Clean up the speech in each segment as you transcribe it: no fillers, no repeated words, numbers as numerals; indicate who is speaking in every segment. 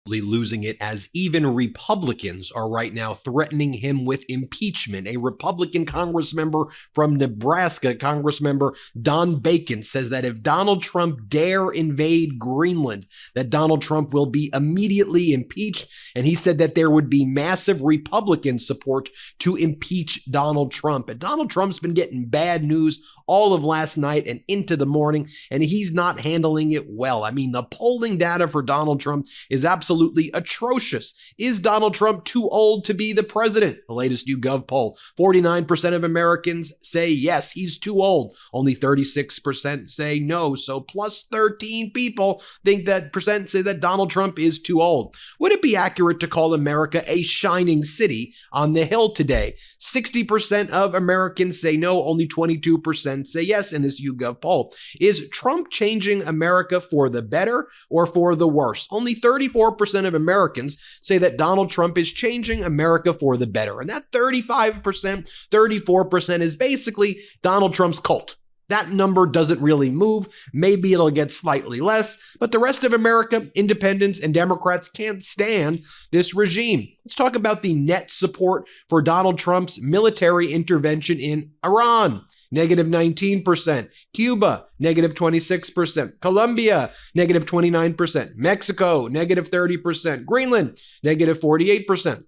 Speaker 1: losing it, as even Republicans are right now threatening him with impeachment. A Republican Congress member from Nebraska, Congressmember Don Bacon, says that if Donald Trump dare invade Greenland, that Donald Trump will be immediately impeached. And he said that there would be massive Republican support to impeach Donald Trump. And Donald Trump's been getting bad news all of last night and into the morning, and he's not handling it well. I mean, the polling data for Donald Trump is absolutely atrocious. Is Donald Trump too old to be the president? The latest YouGov poll, 49% of Americans say yes, he's too old. Only 36% say no. So plus 13 people say that Donald Trump is too old. Would it be accurate to call America a shining city on the hill today? 60% of Americans say no, only 22% say yes in this YouGov poll. Is Trump changing America for the better or for the worse? Only 34% of Americans say that Donald Trump is changing America for the better. And that 35%, 34% is basically Donald Trump's cult. That number doesn't really move. Maybe it'll get slightly less, but the rest of America, independents and Democrats, can't stand this regime. Let's talk about the net support for Donald Trump's military intervention in Iran. Negative 19%. Cuba, negative 26%. Colombia, negative 29%. Mexico, negative 30%. Greenland, negative 48%.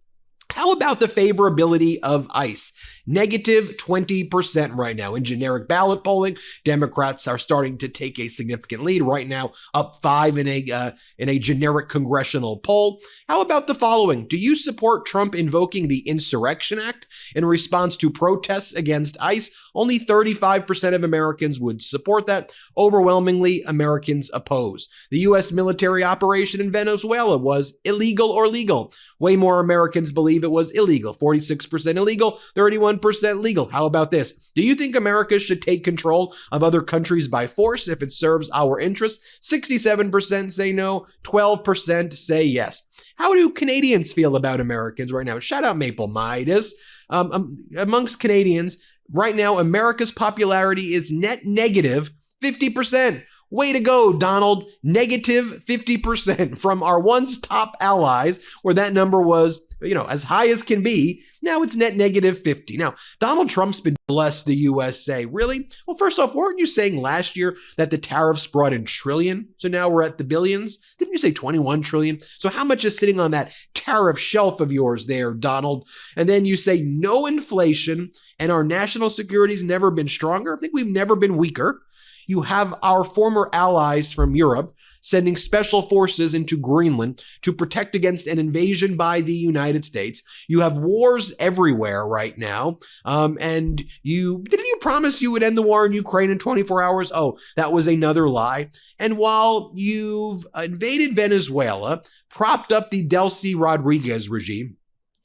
Speaker 1: How about the favorability of ICE? Negative 20% right now. In generic ballot polling, Democrats are starting to take a significant lead right now, up 5 in a generic congressional poll. How about the following? Do you support Trump invoking the Insurrection Act in response to protests against ICE? Only 35% of Americans would support that. Overwhelmingly, Americans oppose. The U.S. military operation in Venezuela was illegal or legal. Way more Americans believe it was illegal. 46% illegal, 31% legal. How about this? Do you think America should take control of other countries by force if it serves our interests? 67% say no, 12% say yes. How do Canadians feel about Americans right now? Shout out Maple Midas. Amongst Canadians, right now, America's popularity is net negative 50%. Way to go, Donald. Negative 50% from our once top allies, where that number was, as high as can be. Now it's net negative 50. Now, Donald Trump's been blessed the USA. Really? Well, first off, weren't you saying last year that the tariffs brought in trillion? So now we're at the billions? Didn't you say 21 trillion? So how much is sitting on that tariff shelf of yours there, Donald? And then you say no inflation and our national security's never been stronger. I think we've never been weaker. You have our former allies from Europe sending special forces into Greenland to protect against an invasion by the United States. You have wars everywhere right now. And didn't you promise you would end the war in Ukraine in 24 hours? Oh, that was another lie. And while you've invaded Venezuela, propped up the Delcy Rodriguez regime,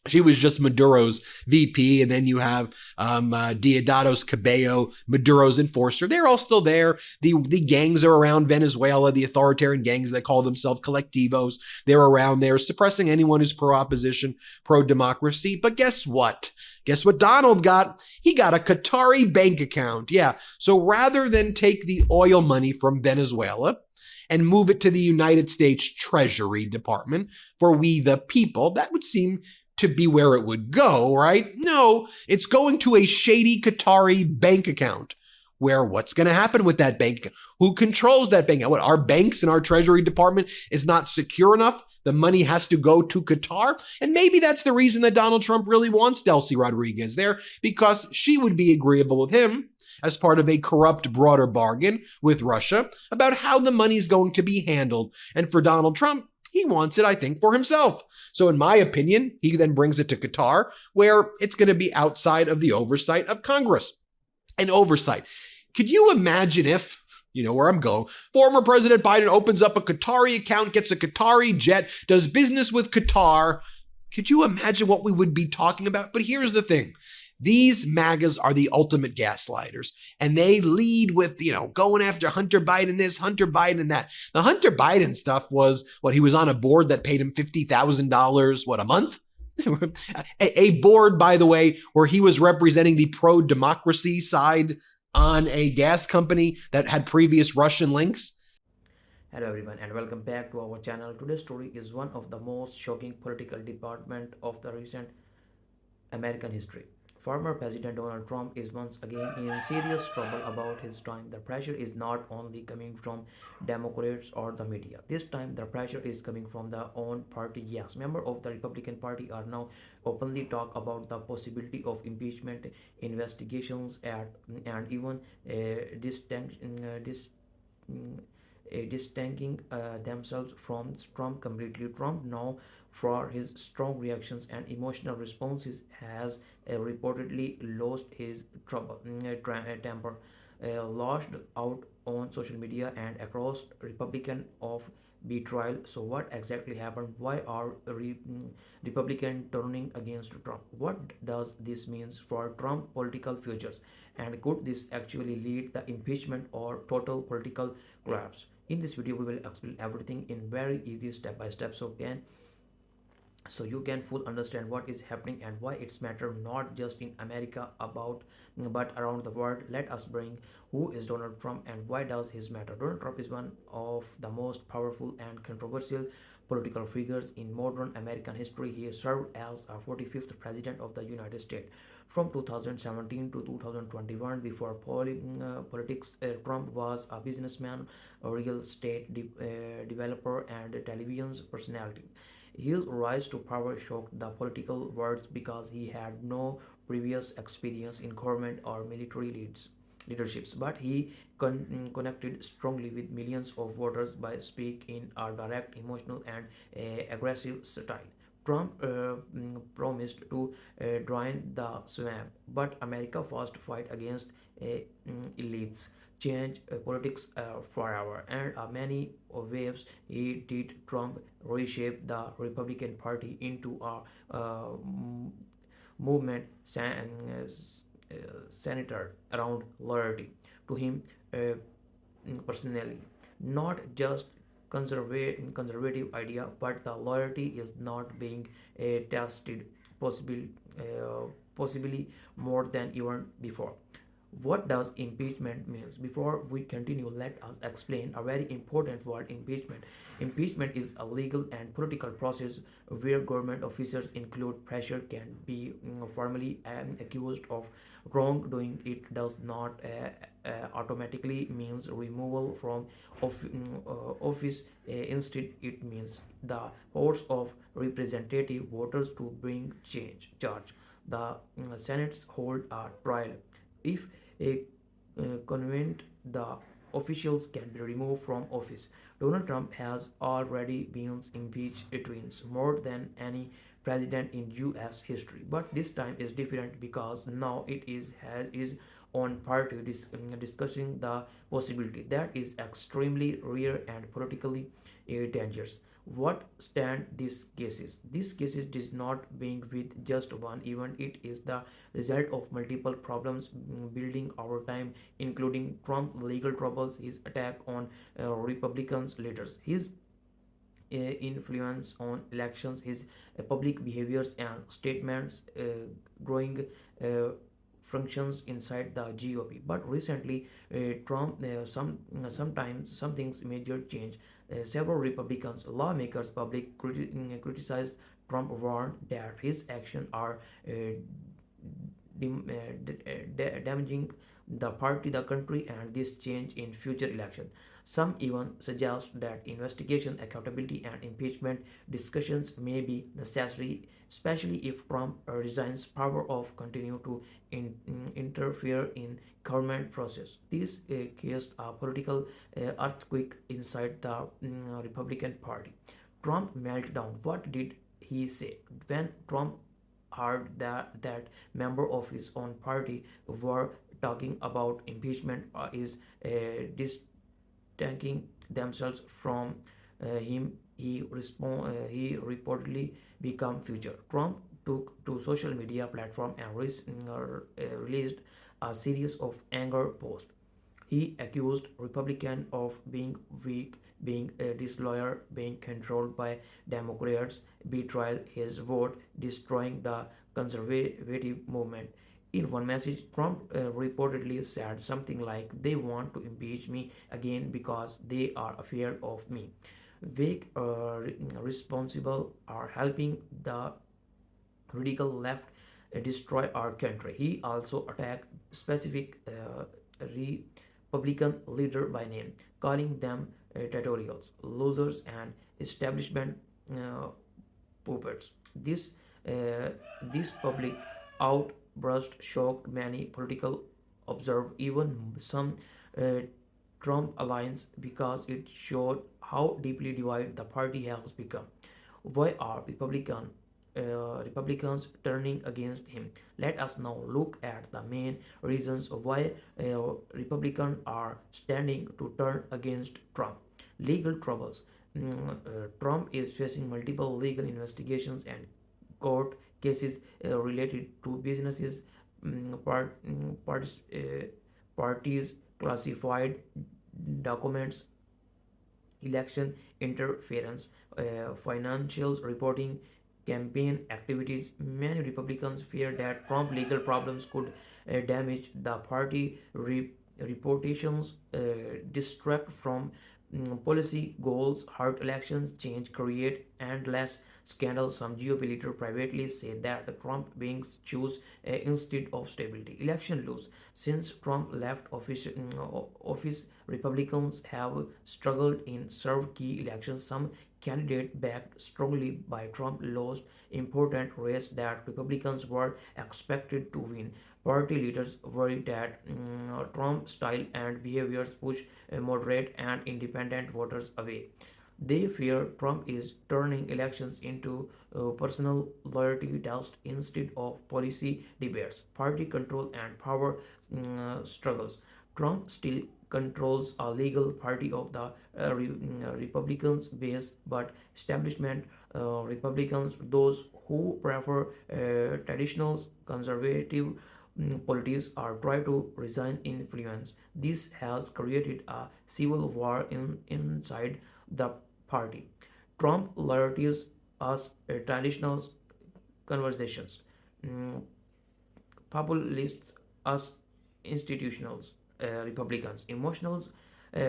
Speaker 1: she was just Maduro's VP, and then you have Diosdado Cabello, Maduro's enforcer. They're all still there. The gangs are around Venezuela, the authoritarian gangs that call themselves colectivos. They're around there suppressing anyone who's pro-opposition, pro-democracy. But guess what? Guess what Donald got? He got a Qatari bank account. Yeah, so rather than take the oil money from Venezuela and move it to the United States Treasury Department for we the people, that would seem to be where it would go, right? No, it's going to a shady Qatari bank account. Where what's going to happen with that bank account? Who controls that bank account? What, our banks and our Treasury Department is not secure enough? The money has to go to Qatar? And maybe that's the reason that Donald Trump really wants Delcy Rodriguez there, because she would be agreeable with him as part of a corrupt broader bargain with Russia about how the money's going to be handled. And for Donald Trump, he wants it, I think, for himself. So in my opinion, he then brings it to Qatar, where it's going to be outside of the oversight of Congress. And oversight. Could you imagine if, where I'm going, former President Biden opens up a Qatari account, gets a Qatari jet, does business with Qatar? Could you imagine what we would be talking about? But here's the thing. These MAGAs are the ultimate gaslighters, and they lead with, going after Hunter Biden this, Hunter Biden that. The Hunter Biden stuff was, he was on a board that paid him $50,000, a month? a board, by the way, where he was representing the pro-democracy side on a gas company that had previous Russian links.
Speaker 2: Hello everyone and welcome back to our channel. Today's story is one of the most shocking political development of the recent American history. Former President Donald Trump is once again in serious trouble about his time. The pressure is not only coming from Democrats or the media. This time the pressure is coming from the own party. Yes, members of the Republican Party are now openly talk about the possibility of impeachment investigations and even distancing themselves from Trump completely. Trump, now for his strong reactions and emotional responses, has reportedly lost his temper, lashed out on social media and across Republican of betrayal. So, what exactly happened? Why are Republican turning against Trump? What does this mean for Trump political futures? And could this actually lead the impeachment or total political collapse? In this video, we will explain everything in very easy step by step, so you can full understand what is happening and why it's matter not just in America about but around the world. Let us bring who is Donald Trump and why does his matter. Donald Trump is one of the most powerful and controversial political figures in modern American history. He served as a 45th president of the United States from 2017 to 2021. Before politics, Trump was a businessman, a real estate developer, and a television personality. His rise to power shocked the political world because he had no previous experience in government or military leaderships, but he connected strongly with millions of voters by speaking in a direct, emotional, and aggressive style. Trump promised to drain the swamp, but America first fight against elites, change politics forever, and many waves he did. Trump reshape the Republican Party into a movement centered around loyalty to him personally, not just conservative idea, but the loyalty is not being tested, possibly possibly more than even before. What does impeachment means? Before we continue, let us explain a very important word: impeachment. Impeachment is a legal and political process where government officers include pressure can be formally accused of wrongdoing. It does not automatically means removal from office. Instead, it means the force of representative voters to bring change charge. The Senate's hold a trial. If a convenient, the officials can be removed from office. Donald Trump has already been impeached twice, more than any president in U.S. history. But this time is different because now it is on party discussing the possibility that is extremely rare and politically dangerous. What stand these cases? These cases does not being with just one event. It is the result of multiple problems building over time, including Trump legal troubles, his attack on Republicans leaders, his influence on elections, his public behaviors and statements, growing functions inside the GOP. But recently, Trump sometimes some things major change. Several Republicans lawmakers public criticized Trump, warned that his actions are damaging the party, the country, and this change in future election. Some even suggest that investigation, accountability, and impeachment discussions may be necessary, especially if Trump resigns power of continue to interfere in government process. This caused a political earthquake inside the Republican Party. Trump meltdown. What did he say when Trump heard that member of his own party were talking about impeachment? Is distancing themselves from him? He reportedly become future. Trump took to social media platform and released a series of anger posts. He accused Republicans of being weak, being disloyal, being controlled by Democrats, betrayal his vote, destroying the conservative movement. In one message, Trump reportedly said something like, "They want to impeach me again because they are afraid of me. Vague responsible are helping the radical left destroy our country." He also attacked specific Republican leader by name, calling them tutorials, losers, and establishment uh, puppets. This public outburst shocked many political observers, even some uh, Trump alliance, because it showed how deeply divided the party has become. Why are Republicans turning against him? Let us now look at the main reasons why Republicans are standing to turn against Trump. Legal troubles. Trump is facing multiple legal investigations and court cases related to businesses, parties, classified documents, election interference, financial reporting, campaign activities. Many Republicans fear that Trump legal problems could damage the party reputations, distract from policy goals, hurt elections, change, create endless scandals. Some GOP leaders privately say that the Trump wings choose instead of stability. Election lose. Since Trump left office, Republicans have struggled in serve key elections. Some candidate backed strongly by Trump lost important race that Republicans were expected to win. Party leaders worry that Trump's style and behaviors push moderate and independent voters away. They fear Trump is turning elections into personal loyalty test instead of policy debates. Party control and power struggles. Trump still controls a legal party of the Republicans base, but establishment Republicans, those who prefer traditional conservative politics, are trying to resign influence. This has created a civil war inside the party. Trump loyalties as traditional conversations. Mm, Populists as institutionals, Republicans, emotionals,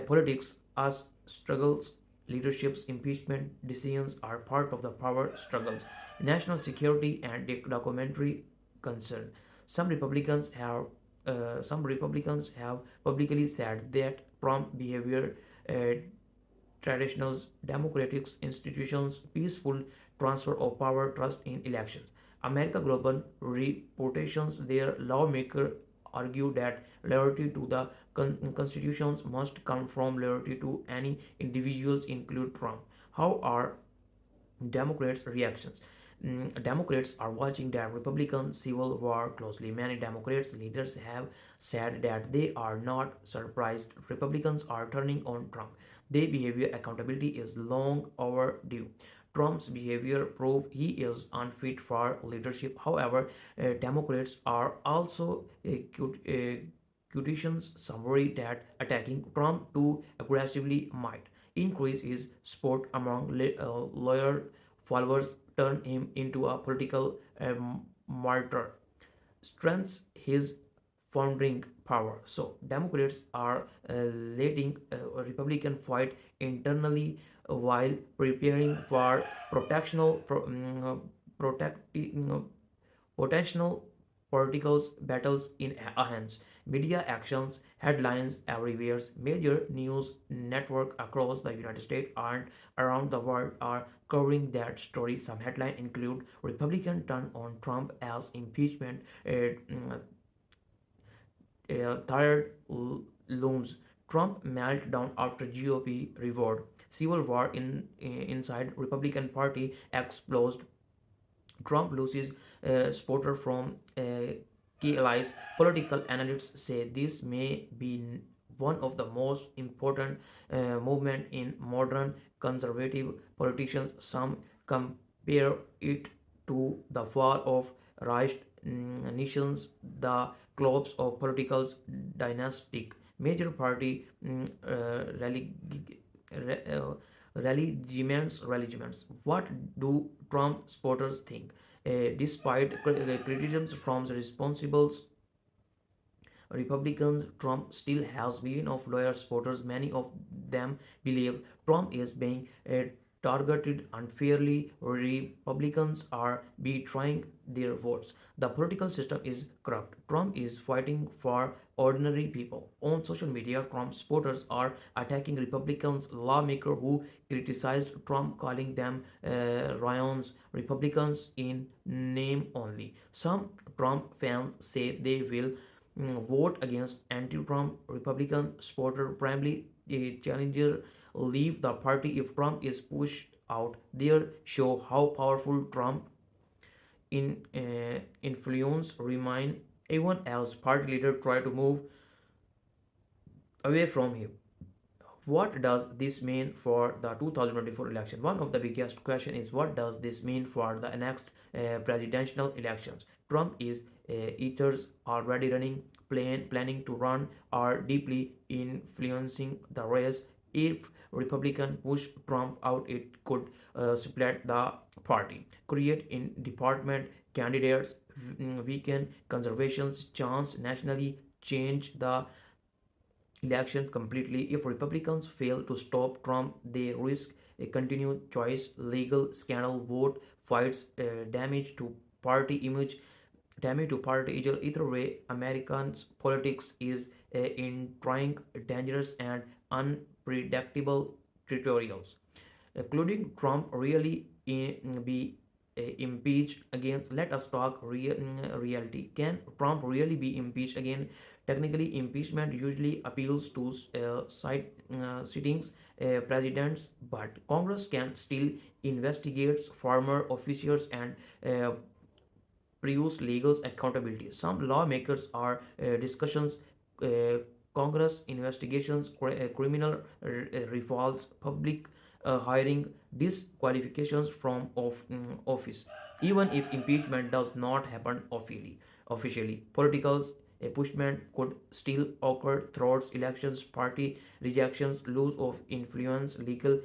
Speaker 2: politics as struggles, leaderships, impeachment decisions are part of the power struggles, national security and documentary concern. Some Republicans have some Republicans have publicly said that Trump behavior uh, traditionals, democratic institutions, peaceful transfer of power, trust in elections. America Global reputations, their lawmaker argue that loyalty to the constitutions must come from loyalty to any individuals, include Trump. How are Democrats' reactions? Democrats are watching the Republican civil war closely. Many Democrats leaders have said that they are not surprised Republicans are turning on Trump. Their behavior accountability is long overdue. Trump's behavior proves he is unfit for leadership. However, Democrats are also quotations summary that attacking Trump too aggressively might increase his support among loyal followers, turn him into a political martyr, strengthens his founding power. So Democrats are letting a Republican fight internally while preparing for potential political battles in hands. Media actions, headlines everywhere, major news network across the United States and around the world are covering that story. Some headlines include Republican turn on Trump as impeachment third looms. Trump meltdown after GOP reward. Civil war inside Republican Party explodes. Trump loses supporter from key allies. Political analysts say this may be one of the most important movement in modern conservative politicians. Some compare it to the fall of raised nations, the collapse of political dynastic, major party regiments. What do Trump supporters think? Despite criticisms from the responsibles Republicans, Trump still has millions of loyal supporters. Many of them believe Trump is being targeted unfairly. Republicans are betraying their votes. The political system is corrupt. Trump is fighting for ordinary people. On social media, Trump supporters are attacking Republicans lawmakers who criticized Trump, calling them Ryans Republicans in name only. Some Trump fans say they will vote against anti-Trump Republican supporter, primarily a challenger, leave the party if Trump is pushed out. There show how powerful Trump in influence remain even as party leader try to move away from him. What does this mean for the 2024 election? One of the biggest question is what does this mean for the next presidential elections? Trump is ethers already running, planning to run, are deeply influencing the race. If Republican push Trump out, it could split the party, create in department candidates, weaken conservation's chance nationally, change the election completely. If Republicans fail to stop Trump, they risk a continued choice, legal scandal, vote fights, damage to party image. Either way, Americans' politics is in trying, dangerous, and unpredictable territorials, including Trump really be impeached again. Let us talk reality. Can Trump really be impeached again? Technically, impeachment usually appeals to sittings presidents, but Congress can still investigate former officials and produce legal accountability. Some lawmakers are discussions, uh, Congress investigations, criminal reforms, public hiring, disqualifications from office. Even if impeachment does not happen officially, political pushment could still occur throughout elections, party rejections, loss of influence, legal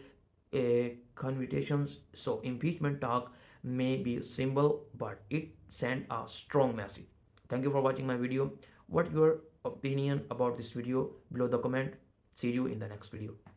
Speaker 2: convictions. So impeachment talk may be symbol, but it sent a strong message. Thank you for watching my video. What your opinion about this video? Below the comment. See you in the next video.